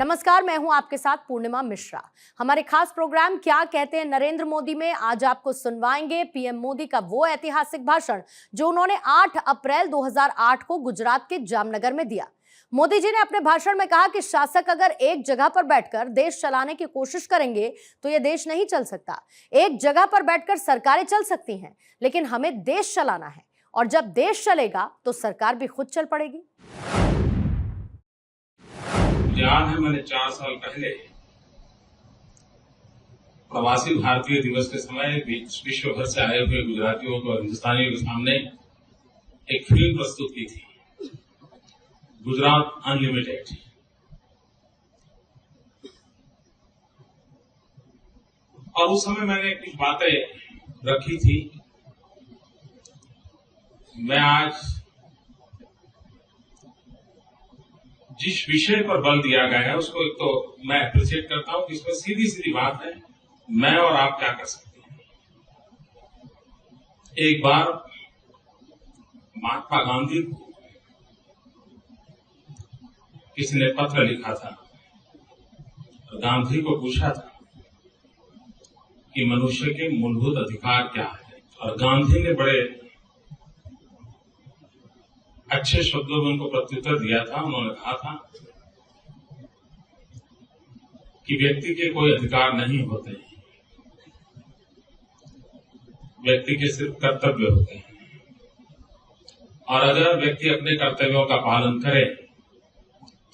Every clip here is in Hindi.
नमस्कार, मैं हूं आपके साथ पूर्णिमा मिश्रा। हमारे खास प्रोग्राम क्या कहते हैं नरेंद्र मोदी में आज आपको सुनवाएंगे पीएम मोदी का वो ऐतिहासिक भाषण जो उन्होंने 8 अप्रैल 2008 को गुजरात के जामनगर में दिया। मोदी जी ने अपने भाषण में कहा कि शासक अगर एक जगह पर बैठकर देश चलाने की कोशिश करेंगे तो यह देश नहीं चल सकता। एक जगह पर बैठकर सरकारें चल सकती हैं, लेकिन हमें देश चलाना है, और जब देश चलेगा तो सरकार भी खुद चल पड़ेगी। याद है, मैंने 4 साल पहले प्रवासी भारतीय दिवस के समय विश्व भर से आए हुए गुजरातियों को, हिंदुस्तानियों के सामने एक फिल्म प्रस्तुत की थी, गुजरात अनलिमिटेड। और उस समय मैंने कुछ बातें रखी थी। मैं आज जिस विषय पर बल दिया गया है उसको एक तो मैं अप्रिशिएट करता हूं कि इसमें सीधी सीधी बात है, मैं और आप क्या कर सकते हैं। एक बार महात्मा गांधी को किसी ने पत्र लिखा था और गांधी को पूछा था कि मनुष्य के मूलभूत अधिकार क्या है, और गांधी ने बड़े अच्छे शब्दों में उनको प्रत्युत्तर दिया था। उन्होंने कहा था कि व्यक्ति के कोई अधिकार नहीं होते हैं, व्यक्ति के सिर्फ कर्तव्य होते हैं, और अगर व्यक्ति अपने कर्तव्यों का पालन करे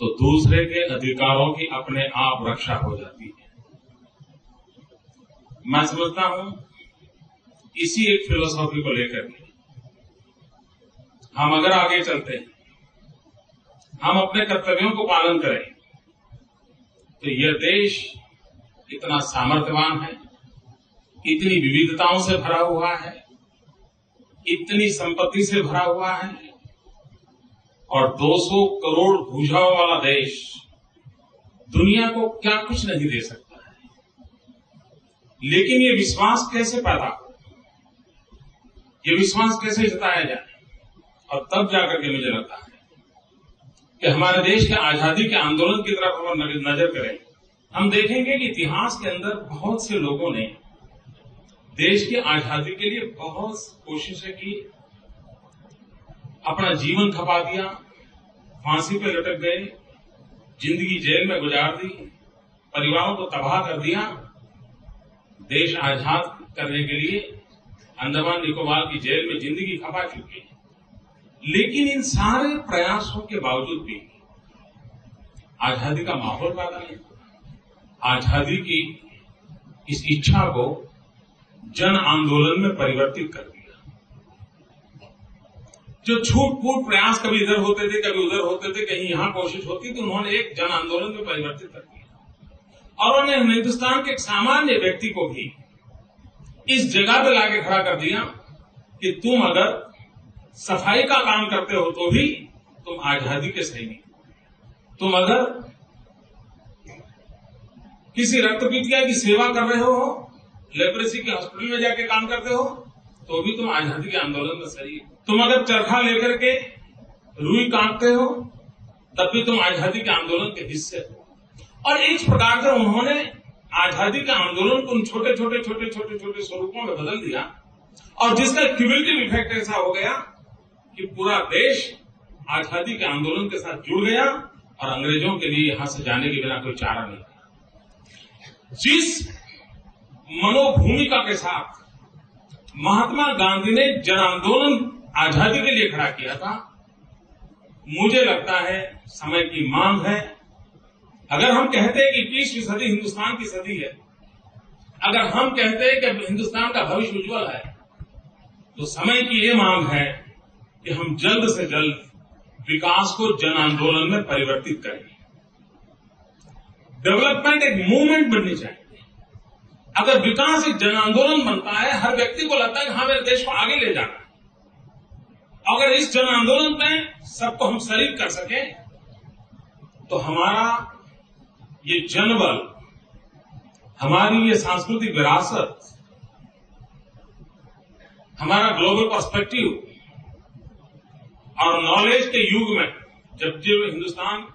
तो दूसरे के अधिकारों की अपने आप रक्षा हो जाती है। मैं समझता हूं इसी एक फिलोसॉफी को लेकर के हम अगर आगे चलते हैं, हम अपने कर्तव्यों को पालन करें, तो यह देश इतना सामर्थ्यवान है, इतनी विविधताओं से भरा हुआ है, इतनी संपत्ति से भरा हुआ है, और 200 करोड़ भुजाओं वाला देश दुनिया को क्या कुछ नहीं दे सकता है। लेकिन ये विश्वास कैसे पैदा हो, ये विश्वास कैसे जताया जाए, और तब जाकर के मुझे लगता है कि हमारे देश के आजादी के आंदोलन की तरफ हम नजर करें, हम देखेंगे कि इतिहास के अंदर बहुत से लोगों ने देश की आजादी के लिए बहुत कोशिशें की, अपना जीवन खपा दिया, फांसी पे लटक गए, जिंदगी जेल में गुजार दी, परिवारों को तबाह कर दिया। देश आजाद करने के लिए अंडमान निकोबार की जेल में जिंदगी खपा चुकी है। लेकिन इन सारे प्रयासों के बावजूद भी आजादी का माहौल पैदा नहीं हुआ। आजादी की इस इच्छा को जन आंदोलन में परिवर्तित कर दिया। जो छूट फूट प्रयास कभी इधर होते थे, कभी उधर होते थे, कहीं यहां कोशिश होती, तो उन्होंने एक जन आंदोलन में परिवर्तित कर दिया, और उन्होंने हिंदुस्तान के एक सामान्य व्यक्ति को भी इस जगह पे लाके खड़ा कर दिया कि तुम अगर सफाई का काम करते हो तो भी तुम आजादी के सैनिक, तुम अगर किसी रक्तपीतिया की सेवा कर रहे हो, लेप्रेसी के हॉस्पिटल में जाके काम करते हो, तो भी तुम आजादी के आंदोलन में शरीक, तुम अगर चरखा लेकर के रुई काटते हो तब भी तुम आजादी के आंदोलन के हिस्से हो। और इस प्रकार से उन्होंने आजादी के आंदोलन को उन छोटे छोटे स्वरूपों में बदल दिया, और जिसका क्यूमुलेटिव इफेक्ट ऐसा हो गया कि पूरा देश आजादी के आंदोलन के साथ जुड़ गया, और अंग्रेजों के लिए यहां से जाने के बिना कोई चारा नहीं था। जिस मनोभूमिका के साथ महात्मा गांधी ने जन आंदोलन आजादी के लिए खड़ा किया था, मुझे लगता है समय की मांग है। अगर हम कहते हैं कि 21वीं सदी हिंदुस्तान की सदी है, अगर हम कहते हैं कि हिंदुस्तान का भविष्य उज्जवल है, तो समय की ये मांग है कि हम जल्द से जल्द विकास को जन आंदोलन में परिवर्तित करें। डेवलपमेंट एक मूवमेंट बननी चाहिए। अगर विकास एक जन आंदोलन बनता है, हर व्यक्ति को लगता है कि हाँ, मेरे देश को आगे ले जाना है। अगर इस जन आंदोलन में सबको हम शरीक कर सकें, तो हमारा ये जनबल, हमारी ये सांस्कृतिक विरासत, हमारा ग्लोबल पर्सपेक्टिव और नॉलेज के युग में जब हिंदुस्तान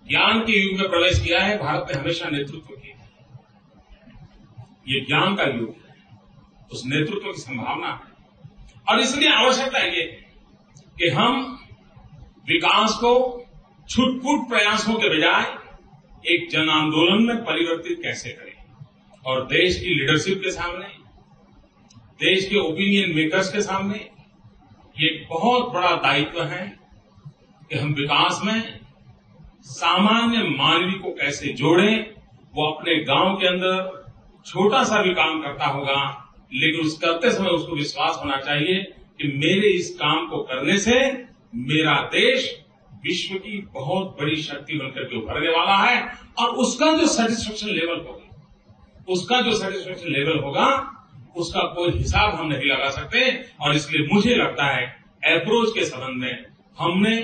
ज्ञान के युग में प्रवेश किया है। भारत ने हमेशा नेतृत्व किया है। ये ज्ञान का युग है, उस नेतृत्व की संभावना है और इसलिए आवश्यकता ये है कि हम विकास को छुटपुट प्रयासों के बजाय एक जन आंदोलन में परिवर्तित कैसे करें और देश की लीडरशिप के सामने, देश के ओपिनियन मेकर्स के सामने ये बहुत बड़ा दायित्व है कि हम विकास में सामान्य मानवी को कैसे जोड़ें। वो अपने गांव के अंदर छोटा सा भी काम करता होगा, लेकिन उस करते समय उसको विश्वास होना चाहिए कि मेरे इस काम को करने से मेरा देश विश्व की बहुत बड़ी शक्ति बनकर के उभरने वाला है और उसका जो सेटिस्फेक्शन लेवल होगा उसका कोई हिसाब हम नहीं लगा सकते। और इसलिए मुझे लगता है अप्रोच के संबंध में हमने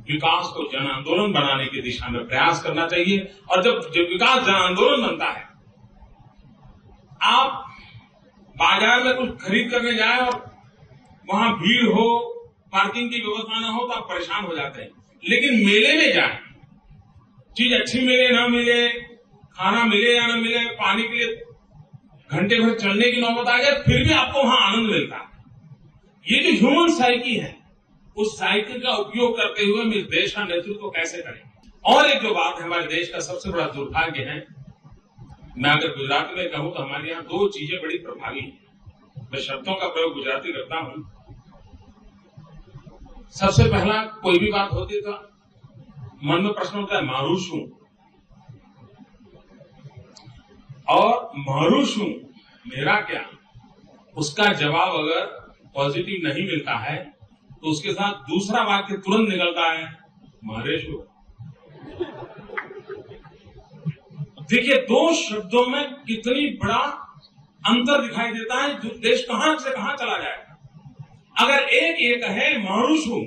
विकास को जन आंदोलन बनाने की दिशा में प्रयास करना चाहिए। और जब विकास जन आंदोलन बनता है, आप बाजार में कुछ खरीद करने जाए और वहां भीड़ हो, पार्किंग की व्यवस्था न हो तो आप परेशान हो जाते हैं। लेकिन मेले में जाए, चीज अच्छी मिले ना मिले, खाना मिले या न मिले, पानी के लिए घंटे भर चलने की नौबत आ जाए, फिर भी आपको वहां आनंद मिलता है। ये जो ह्यूमन साइकी है, उस साइकिल का उपयोग करते हुए हम इस देश का नेतृत्व कैसे करें। और एक जो बात है, हमारे देश का सबसे बड़ा दुर्भाग्य है, मैं अगर गुजराती में कहूं तो हमारे यहाँ दो चीजें बड़ी प्रभावी हैं। मैं शब्दों का प्रयोग गुजराती करता हूं। सबसे पहला, कोई भी बात होती तो मन में प्रश्न होता है मारू शू, और मारू शू मेरा क्या, उसका जवाब अगर पॉजिटिव नहीं मिलता है तो उसके साथ दूसरा वाक्य तुरंत निकलता है मारे शू। देखिए, दो शब्दों में कितनी बड़ा अंतर दिखाई देता है। देश कहां से कहां चला जाएगा। अगर एक ये कहे मारू शू,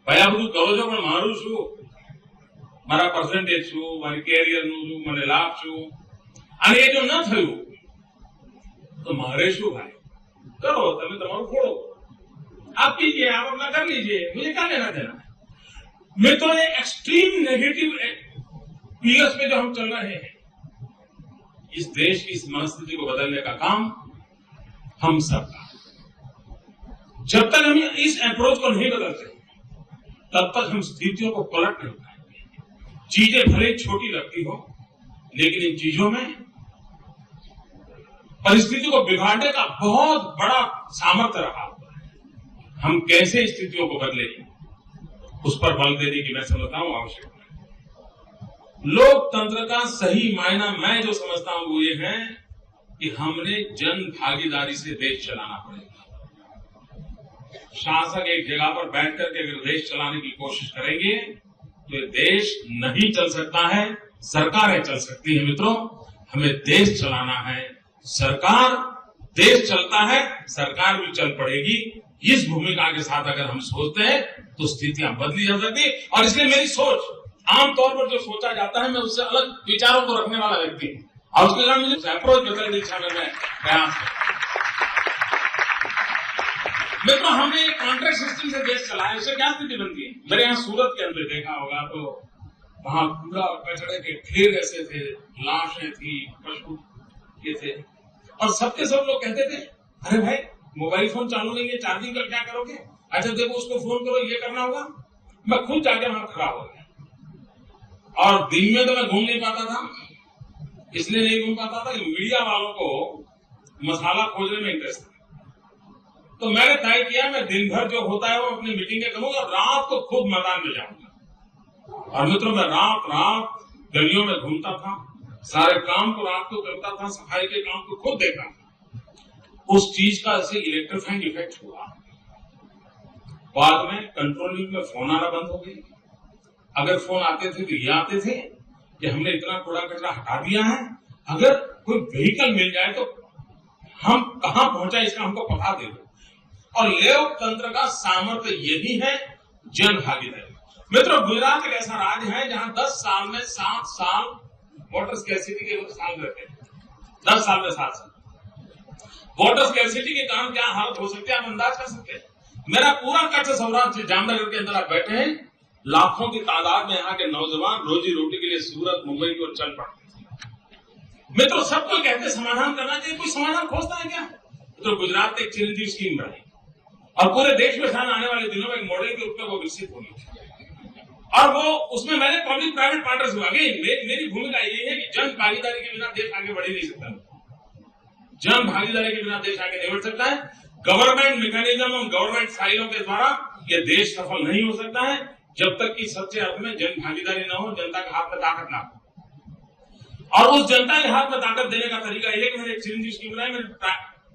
भैया બધું કહો છો પણ મારું શું, મારા પર્સન્ટેજ શું, મારી કેરિયરનું શું, મને લાભ શું, અને એ જો ન થયું તો મારે શું ભાઈ, કરો તમે તમારું ખોડો, आप कीजिए, आप अपना कर लीजिए, मुझे क्या लेना देना। मैं तो ये एक्सट्रीम नेगेटिव पीएस पे जो हम चल रहे हैं, इस देश की इस मनस्थिति को बदलने का काम हम सबका। जब तक हम इस अप्रोच को नहीं बदलते तब तक हम स्थितियों को पलट नहीं पाएंगे। चीजें भले छोटी लगती हो, लेकिन इन चीजों में परिस्थिति को बिगाड़ने का बहुत बड़ा सामर्थ्य रहा हुआ है। हम कैसे स्थितियों को बदले, उस पर बल देने की मैं समझता हूं आवश्यकता है। लोकतंत्र का सही मायना मैं जो समझता हूं वो ये है कि हमने जन भागीदारी से देश चलाना पड़ेगा। शासक एक जगह पर बैठ करके अगर देश चलाने की कोशिश करेंगे तो ये देश नहीं चल सकता है, सरकारें चल सकती है। मित्रों, हमें देश चलाना है, सरकार, देश चलता है, सरकार भी चल पड़ेगी। इस भूमिका के साथ अगर हम सोचते हैं तो स्थितियां बदली जा सकती। और इसलिए मेरी सोच, आमतौर पर जो सोचा जाता है, मैं उससे अलग विचारों को रखने वाला व्यक्ति हूं और उसके कारण मुझे अप्रोच बदलने की इच्छा में प्रयास है। मित्रों, हमने एक कॉन्ट्रैक्ट सिस्टम से देश चलाया, उससे क्या स्थिति बनती है। मेरे यहाँ सूरत के अंदर देखा होगा तो वहां पूरा कचड़े के ढेर ऐसे थे, लाशें थी, पशु ये थे, और सबके सब लोग कहते थे अरे भाई मोबाइल फोन चालू नहीं है, चार्जिंग कर क्या करोगे, अच्छा देखो उसको फोन करो, ये करना होगा। मैं खुद जाके वहां खड़ा हो गया और दिन में तो मैं घूम नहीं पाता था, इसलिए नहीं घूम पाता था कि मीडिया वालों को मसाला खोजने में इंटरेस्ट था। तो मैंने तय किया मैं दिन भर जो होता है वो अपनी मीटिंगें करूंगा, रात को खुद मैदान में जाऊंगा। और मित्रों, मैं रात गलियों में घूमता था, सारे काम को रात को करता था, सफाई के काम को खुद देखता था। उस चीज का ऐसे इलेक्ट्रीफाइंग इफेक्ट हुआ। बाद में कंट्रोल रूम में फोन आना बंद हो गए। अगर फोन आते थे तो ये आते थे कि हमने इतना कूड़ा कचरा हटा दिया है, अगर कोई व्हीकल मिल जाए तो हम कहां पहुंचा इसका हमको पता दे दो। और लोकतंत्र का सामर्थ्य यही है, जन भागीदारी। मित्रों, गुजरात एक ऐसा राज्य है जहां 10 साल में 7 साल वाटर स्कैर्सिटी के साल रहते हैं। 10 साल में 7 साल वाटर स्कैर्सिटी के कारण क्या हालत हो सकती है आप अंदाज कर सकते हैं। मेरा पूरा कच्छ सौराष्ट्र जामनगर के अंदर आप बैठे हैं, लाखों की तादाद में यहाँ के नौजवान रोजी रोटी के लिए सूरत मुंबई की ओर चल पड़ते थे। मित्रों, सबको कहते समाधान करना चाहिए, कोई समाधान खोजता है क्या? तो गुजरात में एक चिरंजीव स्कीम बनाई और पूरे देश में शायद आने वाले दिनों में एक मॉडल के रूप में वो विकसित होगी। और वो उसमें मैंने पब्लिक प्राइवेट पार्टनरशिप मेरी भूमिका ये है कि जन भागीदारी के बिना देश आगे बढ़ ही नहीं सकता। जन भागीदारी के बिना देश आगे नहीं बढ़ सकता है। गवर्नमेंट मैकेनिज्म और गवर्नमेंट साइलों के द्वारा ये देश सफल नहीं हो सकता है जब तक कि सच्चे अर्थ में जन भागीदारी न हो, जनता के हाथ में ताकत ना हो। और उस जनता के हाथ में ताकत देने का तरीका यह है कि मैंने एक चिरंजीव स्कीम बनाई। मैंने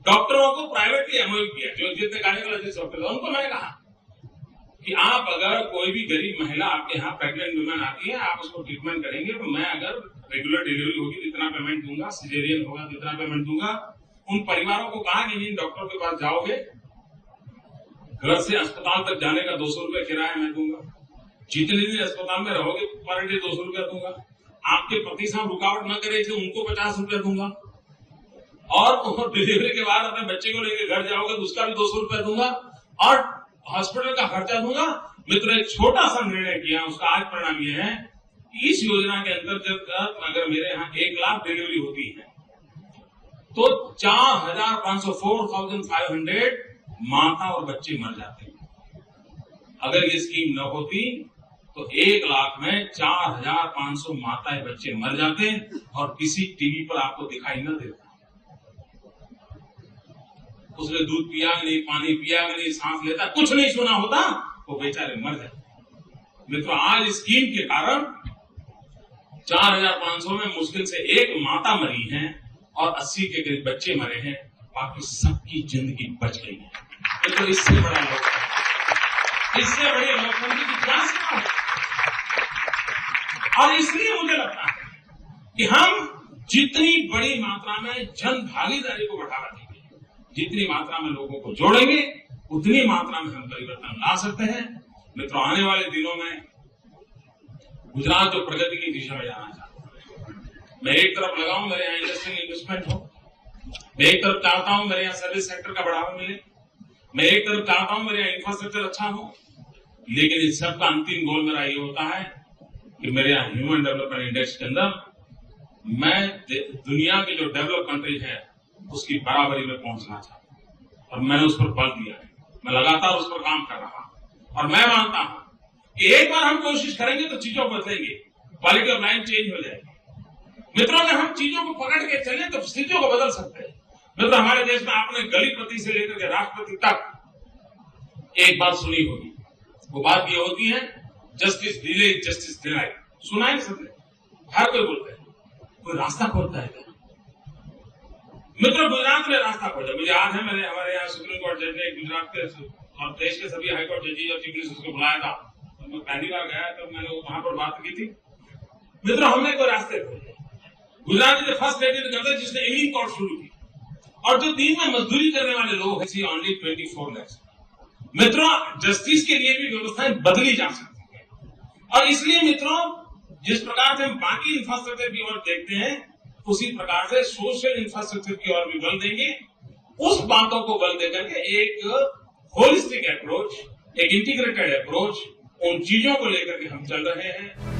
डॉक्टरों को प्राइवेटली एमओयू किया, जो जितने गायनेकोलॉजिस्ट डॉक्टर थे उनको मैंने कहा कि आप अगर कोई भी गरीब महिला आपके यहाँ प्रेग्नेंट वुमेन आती है, आप उसको ट्रीटमेंट करेंगे तो मैं अगर रेगुलर डिलीवरी होगी तो इतना पेमेंट दूंगा, सिजेरियन होगा तो इतना पेमेंट दूंगा। उन परिवारों को कहा कि जिन डॉक्टर के पास जाओगे घर से अस्पताल तक जाने का 200 रुपए किराया मैं दूंगा, जितने दिन अस्पताल में रहोगे पर डे 200 रुपया दूंगा, आपके पति साहब रुकावट न करे थे उनको 50 रुपया दूंगा, और डिलीवरी के बाद अपने बच्चे को लेकर घर जाओगे तो उसका भी 200 रुपया दूंगा और हॉस्पिटल का खर्चा दूंगा। मित्रों, एक छोटा सा निर्णय किया, उसका आज परिणाम यह है कि इस योजना के अंतर्गत अगर मेरे यहाँ 1 लाख डिलीवरी होती है तो 4,500 माता और बच्चे मर जाते हैं। अगर ये स्कीम न होती तो 1 लाख में 4,500 माताएं बच्चे मर जाते और किसी टीवी पर आपको दिखाई न देता। उसने दूध पिया नहीं, पानी पिया नहीं, सांस लेता, कुछ नहीं सुना होता, वो बेचारे मर जाते। मित्रों, आज स्कीम के कारण 4,500 में मुश्किल से 1 माता मरी है और 80 के करीब बच्चे मरे हैं, बाकी सबकी जिंदगी बच गई है। तो इससे बड़ा लोकतंत्र, इससे बड़े लोकतंत्र की क्या सेवा है? और इसलिए मुझे लगता है कि हम जितनी बड़ी मात्रा में जन भागीदारी को बढ़ावा देंगे, जितनी मात्रा में लोगों को जोड़ेंगे, उतनी मात्रा में हम परिवर्तन ला सकते हैं। मित्रों, आने वाले दिनों में गुजरात जो प्रगति की दिशा में जाना चाहता है, मैं एक तरफ लगाऊं मेरे यहाँ इंडस्ट्रियल इन्वेस्टमेंट हो, मैं एक तरफ चाहता हूं मेरे यहाँ सर्विस सेक्टर का बढ़ावा मिले, मैं एक तरफ चाहता हूं मेरे यहाँ इंफ्रास्ट्रक्चर अच्छा हो, लेकिन इस सबका अंतिम गोल मेरा ये होता है कि मेरे यहाँ ह्यूमन डेवलपमेंट इंडेक्स के अंदर मैं दुनिया की जो डेवलप कंट्री है उसकी बराबरी में पहुंचना चाहता हूं और मैंने उस पर बल दिया है। मैं लगातार उस पर काम कर रहा हूं और मैं मानता हूं कि एक बार हम कोशिश करेंगे तो चीजों बदलेंगे, क्वालिटी ऑफ लाइफ चेंज हो जाएगी। मित्रों, अगर हम चीजों को पकड़ के चलें तो स्थितियों को बदल सकते हैं। मित्रों, हमारे देश में आपने गलीपति से लेकर के राष्ट्रपति तक एक बात सुनी होगी, वो बात ये होती है जस्टिस डिले जस्टिस डिनाई। सुना है सबने, हर कोई बोलता है, कोई रास्ता खोलता है। मित्रों, गुजरात में रास्ता खोजा। मुझे याद है मैंने हमारे यहाँ सुप्रीम कोर्ट जज ने गुजरात के और देश के सभी हाईकोर्ट जजेस और चीफ मिनिस्टर को बुलाया था। तो मैं पहली बार गया तो मैंने वहां पर बात की थी। मित्रों, हमने कोई रास्ते खोले। Gujarat is the first state in the country जिसने इवनिंग कोर्ट शुरू की और जो दिन में मजदूरी करने वाले लोग हैं ओनली 24 lakhs। मित्रों, जस्टिस के लिए भी व्यवस्थाएं बदली जा सकती है और इसलिए मित्रों, जिस प्रकार से हम बाकी इंफ्रास्ट्रक्चर की ओर देखते हैं उसी प्रकार से सोशल इंफ्रास्ट्रक्चर की ओर भी बल देंगे। उस बातों को बल देकर के एक होलिस्टिक अप्रोच, एक इंटीग्रेटेड अप्रोच, उन चीजों को लेकर के हम चल रहे हैं।